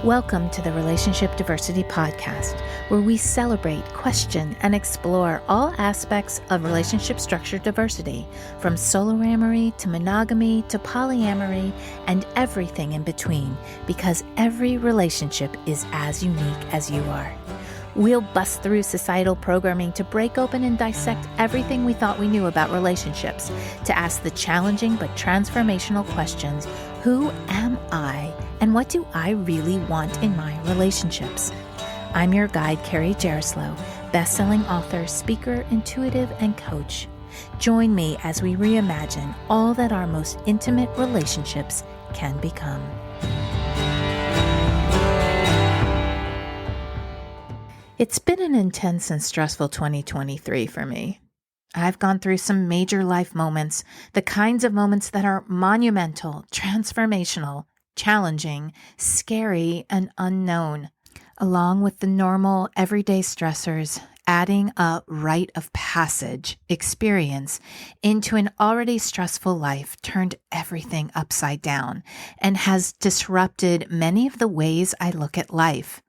Welcome to the Relationship Diversity Podcast, where we celebrate, question, and explore all aspects of relationship structure diversity, from soloamory to monogamy to polyamory and everything in between, because every relationship is as unique as you are. We'll bust through societal programming to break open and dissect everything we thought we knew about relationships, to ask the challenging but transformational questions: who am I, and what do I really want in my relationships? I'm your guide, Carrie Jaroslaw, best-selling author, speaker, intuitive, and coach. Join me as we reimagine all that our most intimate relationships can become. It's been an intense and stressful 2023 for me. I've gone through some major life moments, the kinds of moments that are monumental, transformational, challenging, scary, and unknown, along with the normal everyday stressors, adding a rite of passage experience into an already stressful life turned everything upside down and has disrupted many of the ways I look at life.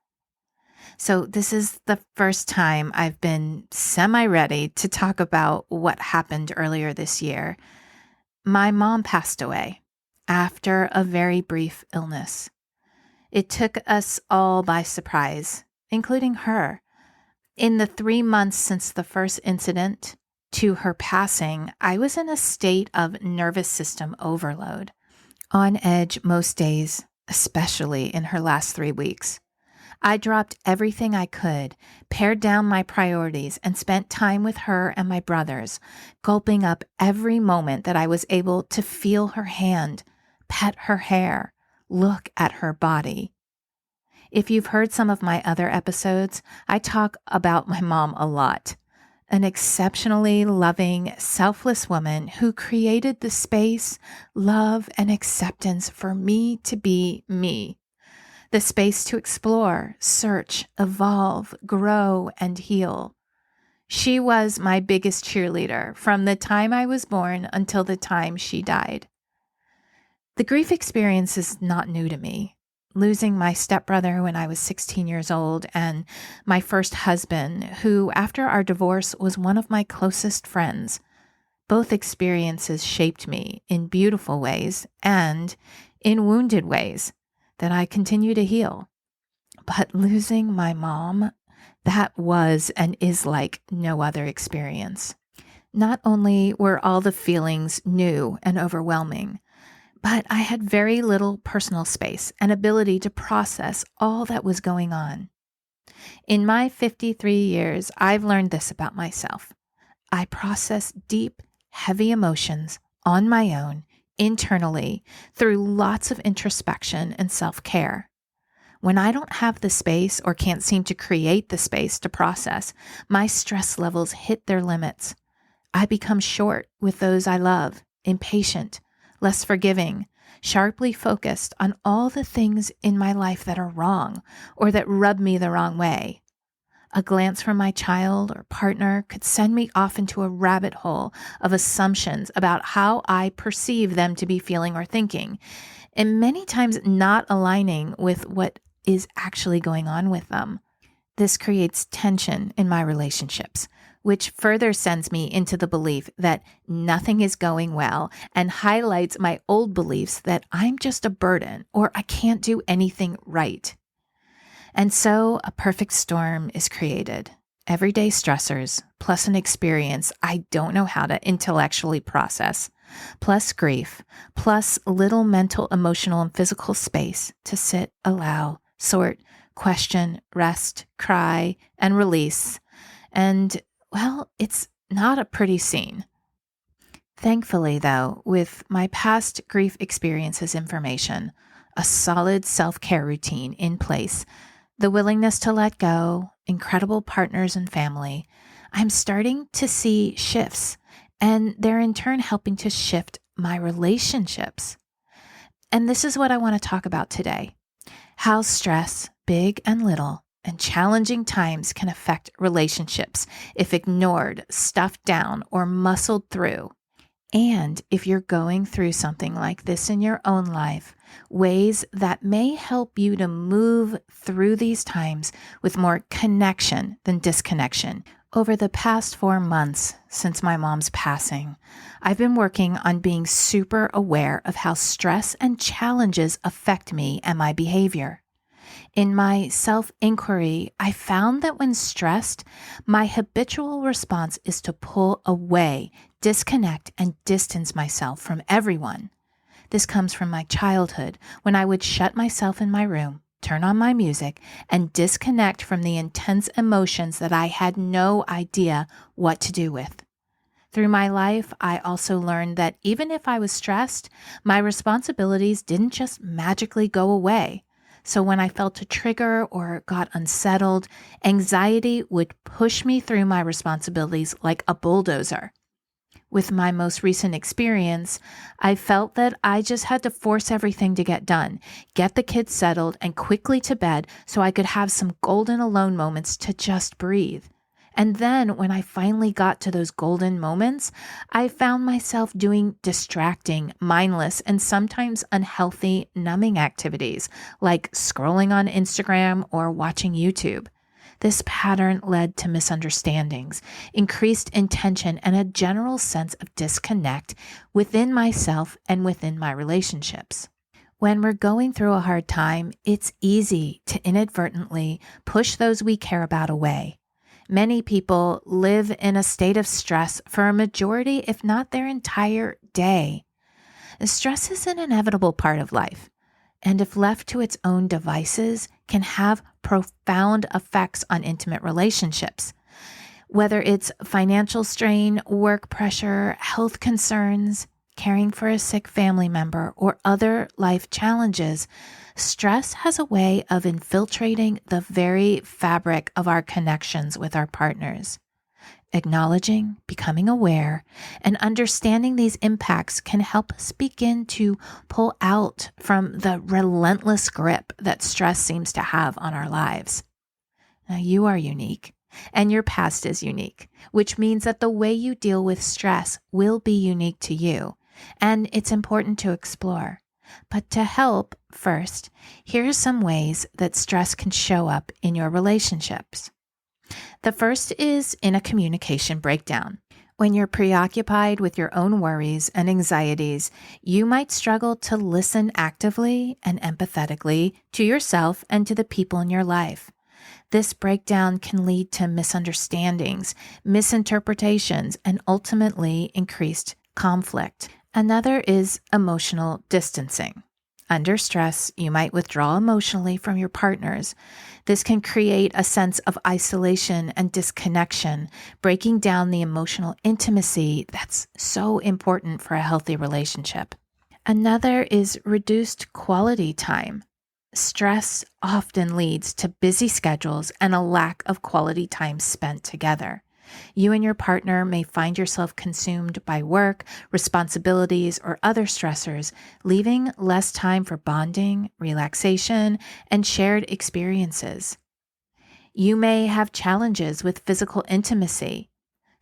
So this is the first time I've been semi-ready to talk about what happened earlier this year. My mom passed away after a very brief illness. It took us all by surprise, including her. In the 3 months since the first incident to her passing, I was in a state of nervous system overload, on edge most days, especially in her last 3 weeks. I dropped everything I could, pared down my priorities, and spent time with her and my brothers, gulping up every moment that I was able to feel her hand, pet her hair, look at her body. If you've heard some of my other episodes, I talk about my mom a lot. An exceptionally loving, selfless woman who created the space, love, and acceptance for me to be me. The space to explore, search, evolve, grow, and heal. She was my biggest cheerleader from the time I was born until the time she died. The grief experience is not new to me. Losing my stepbrother when I was 16 years old and my first husband, who after our divorce was one of my closest friends. Both experiences shaped me in beautiful ways and in wounded ways that I continue to heal. But losing my mom, that was and is like no other experience. Not only were all the feelings new and overwhelming, but I had very little personal space and ability to process all that was going on. In my 53 years, I've learned this about myself. I process deep, heavy emotions on my own, internally, through lots of introspection and self-care. When I don't have the space or can't seem to create the space to process, my stress levels hit their limits. I become short with those I love, impatient, less forgiving, sharply focused on all the things in my life that are wrong or that rub me the wrong way. A glance from my child or partner could send me off into a rabbit hole of assumptions about how I perceive them to be feeling or thinking, and many times not aligning with what is actually going on with them. This creates tension in my relationships, which further sends me into the belief that nothing is going well and highlights my old beliefs that I'm just a burden or I can't do anything right. And so a perfect storm is created. Everyday stressors, plus an experience I don't know how to intellectually process, plus grief, plus little mental, emotional, and physical space to sit, allow, sort, question, rest, cry, and release. And, well, it's not a pretty scene. Thankfully, though, with my past grief experiences information, a solid self-care routine in place, the willingness to let go, incredible partners and family, I'm starting to see shifts, and they're in turn helping to shift my relationships. And this is what I want to talk about today: how stress, big and little, and challenging times can affect relationships if ignored, stuffed down, or muscled through. And if you're going through something like this in your own life, ways that may help you to move through these times with more connection than disconnection. Over the past 4 months since my mom's passing, I've been working on being super aware of how stress and challenges affect me and my behavior. In my self-inquiry, I found that when stressed, my habitual response is to pull away, disconnect, and distance myself from everyone. This comes from my childhood, when I would shut myself in my room, turn on my music, and disconnect from the intense emotions that I had no idea what to do with. Through my life, I also learned that even if I was stressed, my responsibilities didn't just magically go away. So when I felt a trigger or got unsettled, anxiety would push me through my responsibilities like a bulldozer. With my most recent experience, I felt that I just had to force everything to get done, get the kids settled and quickly to bed so I could have some golden alone moments to just breathe. And then when I finally got to those golden moments, I found myself doing distracting, mindless, and sometimes unhealthy numbing activities like scrolling on Instagram or watching YouTube. This pattern led to misunderstandings, increased intention, and a general sense of disconnect within myself and within my relationships. When we're going through a hard time, it's easy to inadvertently push those we care about away. Many people live in a state of stress for a majority, if not their entire day. Stress is an inevitable part of life, and if left to its own devices, can have profound effects on intimate relationships. Whether it's financial strain, work pressure, health concerns, caring for a sick family member, or other life challenges, stress has a way of infiltrating the very fabric of our connections with our partners. Acknowledging, becoming aware, and understanding these impacts can help us begin to pull out from the relentless grip that stress seems to have on our lives. Now, you are unique, and your past is unique, which means that the way you deal with stress will be unique to you, and it's important to explore. But to help, first, here are some ways that stress can show up in your relationships. The first is in a communication breakdown. When you're preoccupied with your own worries and anxieties, you might struggle to listen actively and empathetically to yourself and to the people in your life. This breakdown can lead to misunderstandings, misinterpretations, and ultimately increased conflict. Another is emotional distancing. Under stress, you might withdraw emotionally from your partners. This can create a sense of isolation and disconnection, breaking down the emotional intimacy that's so important for a healthy relationship. Another is reduced quality time. Stress often leads to busy schedules and a lack of quality time spent together. You and your partner may find yourself consumed by work, responsibilities, or other stressors, leaving less time for bonding, relaxation, and shared experiences. You may have challenges with physical intimacy.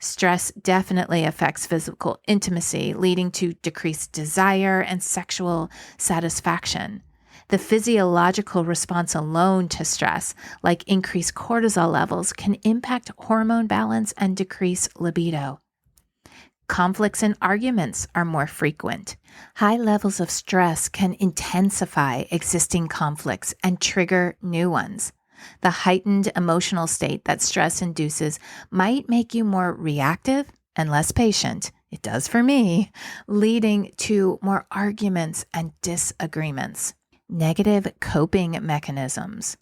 Stress definitely affects physical intimacy, leading to decreased desire and sexual satisfaction. The physiological response alone to stress, like increased cortisol levels, can impact hormone balance and decrease libido. Conflicts and arguments are more frequent. High levels of stress can intensify existing conflicts and trigger new ones. The heightened emotional state that stress induces might make you more reactive and less patient. It does for me, leading to more arguments and disagreements. Negative coping mechanisms.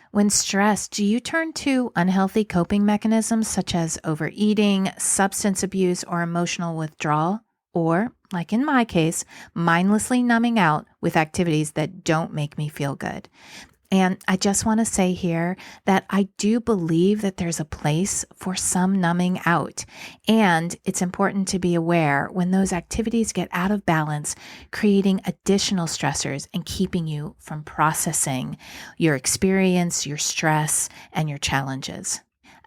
When stressed, do you turn to unhealthy coping mechanisms such as overeating, substance abuse, or emotional withdrawal? Or, like in my case, mindlessly numbing out with activities that don't make me feel good? And I just want to say here that I do believe that there's a place for some numbing out. And it's important to be aware when those activities get out of balance, creating additional stressors and keeping you from processing your experience, your stress, and your challenges.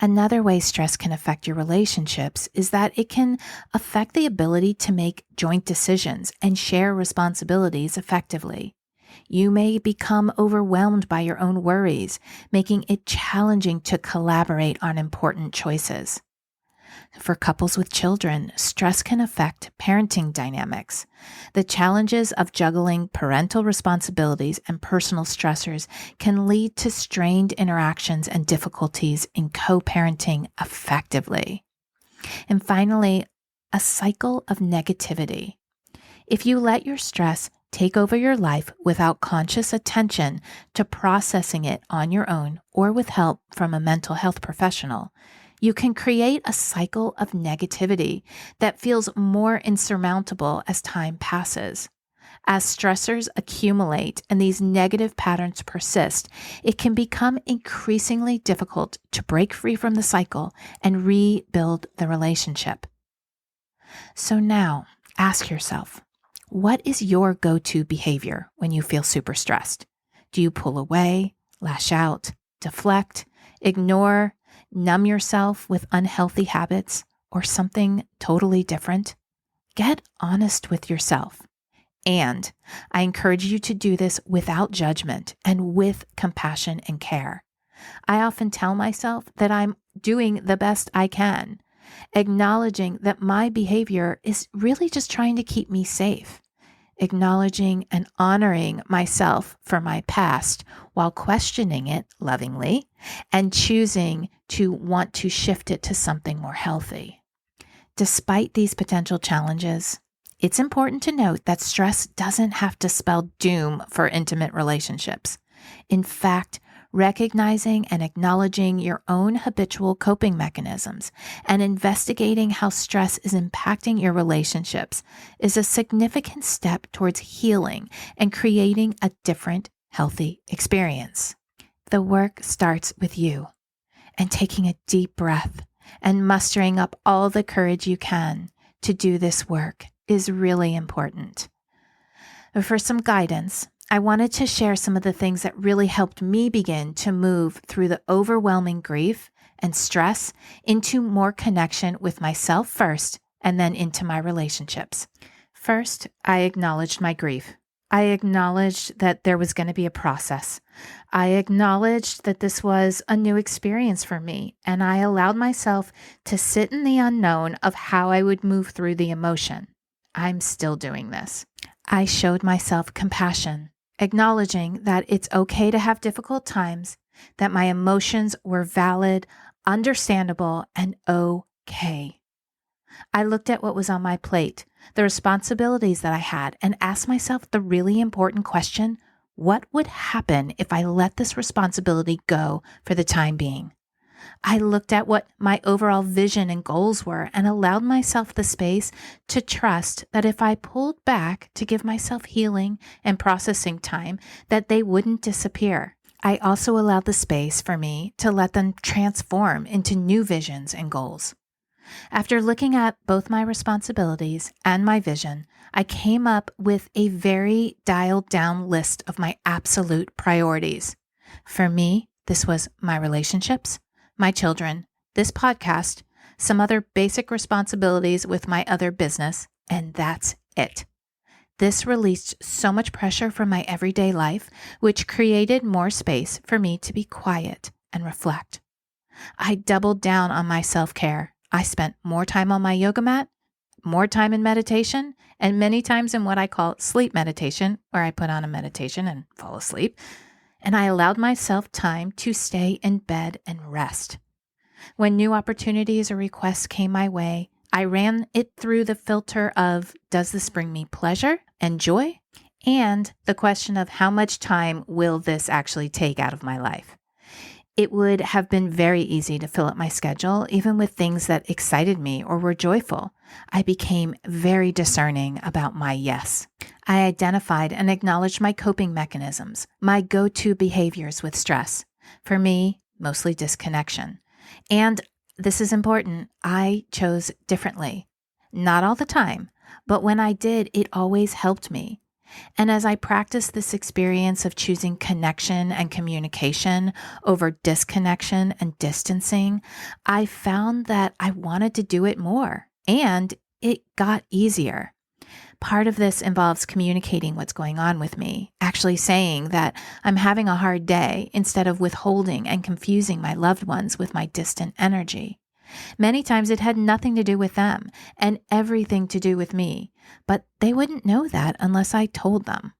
Another way stress can affect your relationships is that it can affect the ability to make joint decisions and share responsibilities effectively. You may become overwhelmed by your own worries, making it challenging to collaborate on important choices. For couples with children, stress can affect parenting dynamics. The challenges of juggling parental responsibilities and personal stressors can lead to strained interactions and difficulties in co-parenting effectively. And finally, a cycle of negativity. If you let your stress take over your life without conscious attention to processing it on your own or with help from a mental health professional, you can create a cycle of negativity that feels more insurmountable as time passes. As stressors accumulate and these negative patterns persist, it can become increasingly difficult to break free from the cycle and rebuild the relationship. So now, ask yourself, what is your go-to behavior when you feel super stressed? Do you pull away, lash out, deflect, ignore, numb yourself with unhealthy habits, or something totally different? Get honest with yourself. And I encourage you to do this without judgment and with compassion and care. I often tell myself that I'm doing the best I can, acknowledging that my behavior is really just trying to keep me safe, acknowledging and honoring myself for my past while questioning it lovingly and choosing to want to shift it to something more healthy. Despite these potential challenges, it's important to note that stress doesn't have to spell doom for intimate relationships. In fact, recognizing and acknowledging your own habitual coping mechanisms and investigating how stress is impacting your relationships is a significant step towards healing and creating a different, healthy experience. The work starts with you and taking a deep breath and mustering up all the courage you can to do this work is really important. For some guidance, I wanted to share some of the things that really helped me begin to move through the overwhelming grief and stress into more connection with myself first and then into my relationships. First, I acknowledged my grief. I acknowledged that there was going to be a process. I acknowledged that this was a new experience for me, and I allowed myself to sit in the unknown of how I would move through the emotion. I'm still doing this. I showed myself compassion, acknowledging that it's okay to have difficult times, that my emotions were valid, understandable, and okay. I looked at what was on my plate, the responsibilities that I had, and asked myself the really important question, what would happen if I let this responsibility go for the time being? I looked at what my overall vision and goals were and allowed myself the space to trust that if I pulled back to give myself healing and processing time, that they wouldn't disappear. I also allowed the space for me to let them transform into new visions and goals. After looking at both my responsibilities and my vision, I came up with a very dialed down list of my absolute priorities. For me, this was my relationships, my children, this podcast, some other basic responsibilities with my other business, and that's it. This released so much pressure from my everyday life, which created more space for me to be quiet and reflect. I doubled down on my self-care. I spent more time on my yoga mat, more time in meditation, and many times in what I call sleep meditation, where I put on a meditation and fall asleep. And I allowed myself time to stay in bed and rest. When new opportunities or requests came my way, I ran it through the filter of, does this bring me pleasure and joy? And the question of how much time will this actually take out of my life? It would have been very easy to fill up my schedule, even with things that excited me or were joyful. I became very discerning about my yes. I identified and acknowledged my coping mechanisms, my go-to behaviors with stress. For me, mostly disconnection. And this is important, I chose differently. Not all the time, but when I did, it always helped me. And as I practice this experience of choosing connection and communication over disconnection and distancing, I found that I wanted to do it more, and it got easier. Part of this involves communicating what's going on with me, actually saying that I'm having a hard day instead of withholding and confusing my loved ones with my distant energy. Many times it had nothing to do with them and everything to do with me, but they wouldn't know that unless I told them.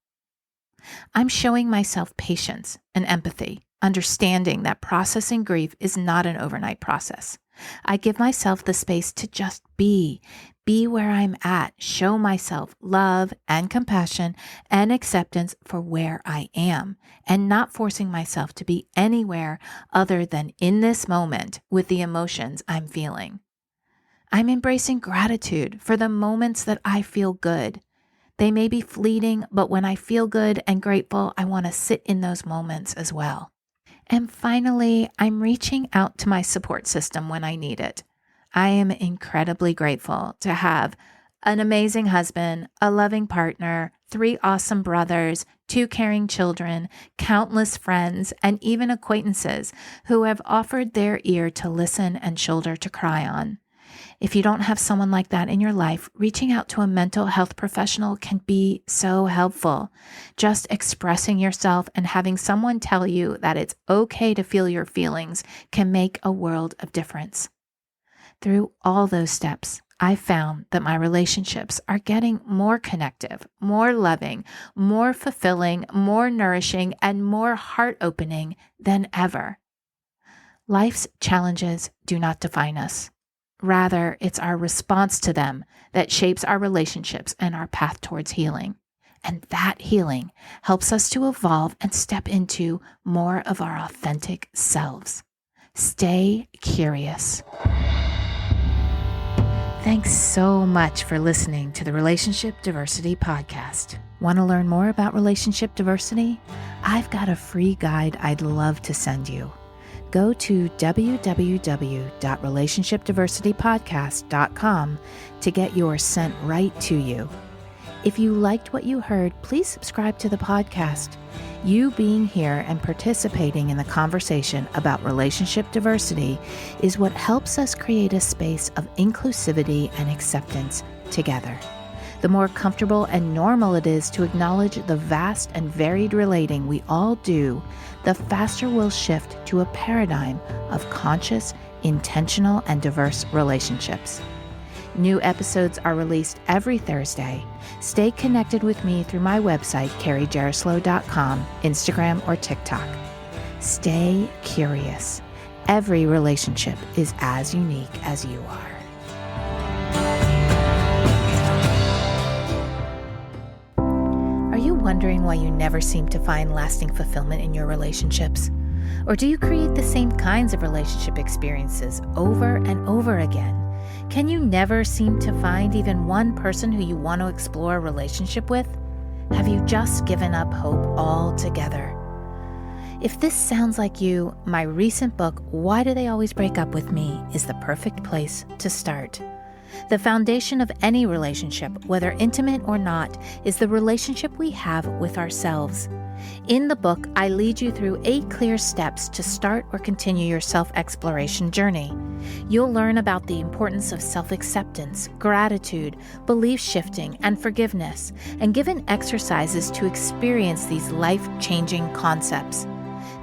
I'm showing myself patience and empathy, understanding that processing grief is not an overnight process. I give myself the space to just be where I'm at, show myself love and compassion and acceptance for where I am, and not forcing myself to be anywhere other than in this moment with the emotions I'm feeling. I'm embracing gratitude for the moments that I feel good. They may be fleeting, but when I feel good and grateful, I want to sit in those moments as well. And finally, I'm reaching out to my support system when I need it. I am incredibly grateful to have an amazing husband, a loving partner, 3 awesome brothers, 2 caring children, countless friends, and even acquaintances who have offered their ear to listen and shoulder to cry on. If you don't have someone like that in your life, reaching out to a mental health professional can be so helpful. Just expressing yourself and having someone tell you that it's okay to feel your feelings can make a world of difference. Through all those steps, I found that my relationships are getting more connective, more loving, more fulfilling, more nourishing, and more heart-opening than ever. Life's challenges do not define us. Rather, it's our response to them that shapes our relationships and our path towards healing. And that healing helps us to evolve and step into more of our authentic selves. Stay curious. Thanks so much for listening to the Relationship Diversity Podcast. Want to learn more about relationship diversity? I've got a free guide I'd love to send you. Go to www.relationshipdiversitypodcast.com to get yours sent right to you. If you liked what you heard, please subscribe to the podcast. You being here and participating in the conversation about relationship diversity is what helps us create a space of inclusivity and acceptance together. The more comfortable and normal it is to acknowledge the vast and varied relating we all do, the faster we'll shift to a paradigm of conscious, intentional, and diverse relationships. New episodes are released every Thursday. Stay connected with me through my website, carriejaroslow.com, Instagram, or TikTok. Stay curious. Every relationship is as unique as you are. Are you wondering why you never seem to find lasting fulfillment in your relationships? Or do you create the same kinds of relationship experiences over and over again? Can you never seem to find even one person who you want to explore a relationship with? Have you just given up hope altogether? If this sounds like you, my recent book, Why Do They Always Break Up With Me, is the perfect place to start. The foundation of any relationship, whether intimate or not, is the relationship we have with ourselves. In the book, I lead you through 8 clear steps to start or continue your self-exploration journey. You'll learn about the importance of self-acceptance, gratitude, belief shifting, and forgiveness, and given exercises to experience these life-changing concepts.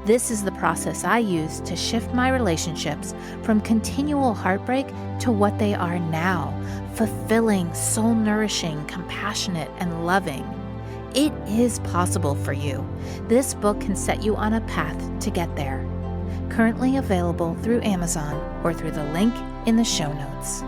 This is the process I use to shift my relationships from continual heartbreak to what they are now, fulfilling, soul-nourishing, compassionate, and loving. It is possible for you. This book can set you on a path to get there. Currently available through Amazon or through the link in the show notes.